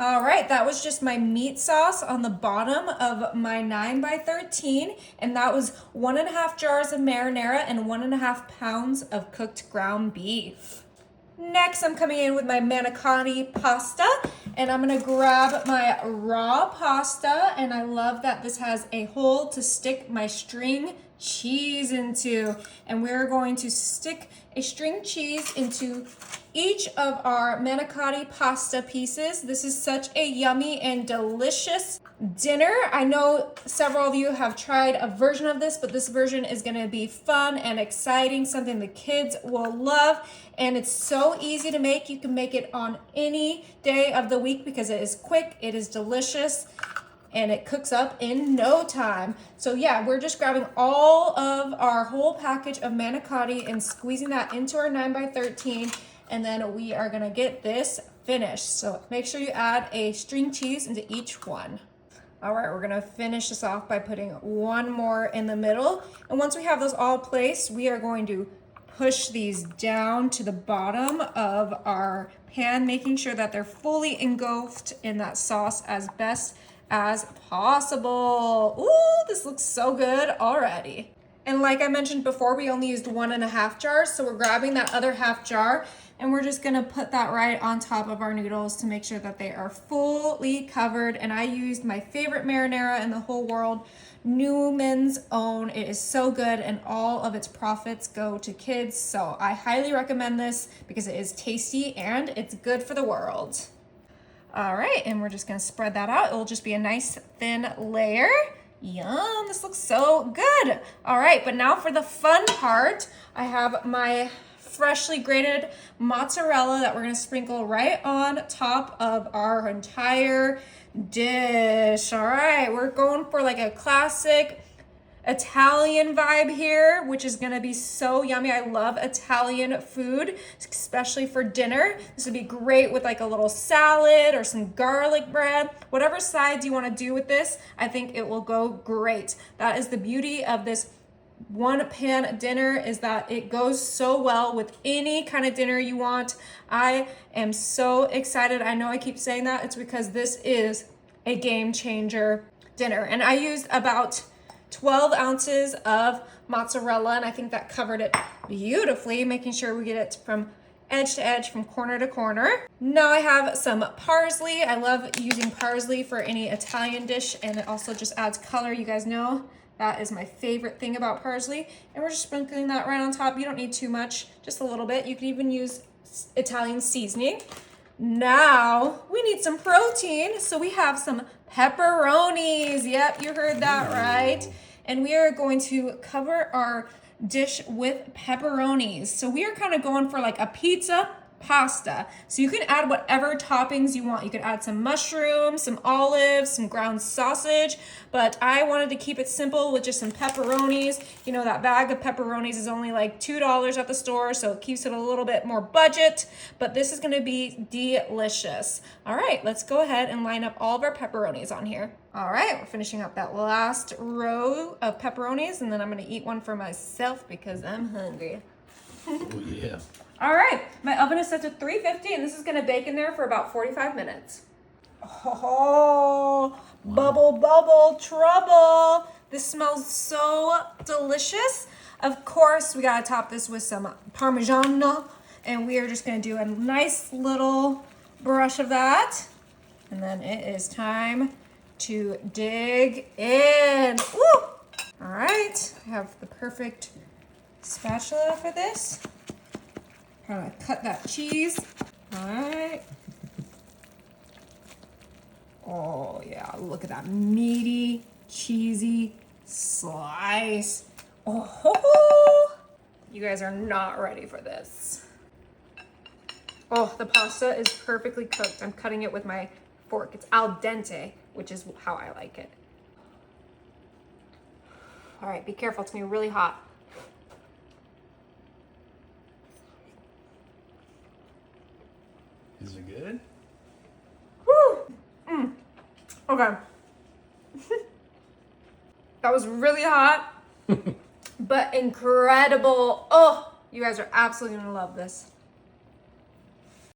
All right, that was just my meat sauce on the bottom of my 9x13, and that was 1.5 jars of marinara and 1.5 pounds of cooked ground beef. Next, I'm coming in with my manicotti pasta, and I'm gonna grab my raw pasta, and I love that this has a hole to stick my string cheese into, and we're going to stick a string cheese into each of our manicotti pasta pieces. This is such a yummy and delicious dinner. I know several of you have tried a version of this, but this version is gonna be fun and exciting, something the kids will love, and it's so easy to make. You can make it on any day of the week because it is quick, it is delicious, and it cooks up in no time. So yeah, we're just grabbing all of our whole package of manicotti and squeezing that into our 9x13, and then we are gonna get this finished. So make sure you add a string cheese into each one. All right, we're gonna finish this off by putting one more in the middle. And once we have those all placed, we are going to push these down to the bottom of our pan, making sure that they're fully engulfed in that sauce as best as possible. Ooh, this looks so good already. And like I mentioned before, we only used 1.5 jars, so we're grabbing that other half jar and we're just gonna put that right on top of our noodles to make sure that they are fully covered. And I used my favorite marinara in the whole world, Newman's Own. It is so good, and all of its profits go to kids. So I highly recommend this because it is tasty and it's good for the world. All right, and we're just gonna spread that out. It'll just be a nice thin layer. Yum, this looks so good. All right, but now for the fun part, I have my freshly grated mozzarella that we're gonna sprinkle right on top of our entire dish. All right, we're going for like a classic Italian vibe here, which is gonna be so yummy. I love Italian food, especially for dinner. This would be great with like a little salad or some garlic bread. Whatever sides you wanna do with this, I think it will go great. That is the beauty of this one pan dinner, is that it goes so well with any kind of dinner you want. I am so excited. I know I keep saying that. It's because this is a game changer dinner. And I used about 12 ounces of mozzarella, and I think that covered it beautifully, making sure we get it from edge to edge, from corner to corner. Now I have some parsley. I love using parsley for any Italian dish, and it also just adds color. You guys know that is my favorite thing about parsley. And we're just sprinkling that right on top. You don't need too much, just a little bit. You can even use Italian seasoning. Now we need some protein, so we have some pepperonis. Yep, you heard that right. And we are going to cover our dish with pepperonis. So we are kind of going for like a pizza pasta. So you can add whatever toppings you want. You could add some mushrooms, some olives, some ground sausage, but I wanted to keep it simple with just some pepperonis. You know, that bag of pepperonis is only like $2 at the store, so it keeps it a little bit more budget, but this is gonna be delicious. All right, let's go ahead and line up all of our pepperonis on here. All right, we're finishing up that last row of pepperonis, and then I'm gonna eat one for myself because I'm hungry. Oh, yeah. All right, my oven is set to 350, and this is gonna bake in there for about 45 minutes. Oh, bubble, bubble, trouble. This smells so delicious. Of course, we gotta top this with some Parmigiano, and we are just gonna do a nice little brush of that. And then it is time to dig in. Woo! All right, I have the perfect spatula for this. Trying to cut that cheese. All right. Oh yeah, look at that meaty, cheesy slice. Oh, you guys are not ready for this. Oh, the pasta is perfectly cooked. I'm cutting it with my fork. It's al dente, which is how I like it. All right, be careful, it's gonna be really hot. Is it good? Woo! Okay. That was really hot, but incredible. Oh, you guys are absolutely gonna love this.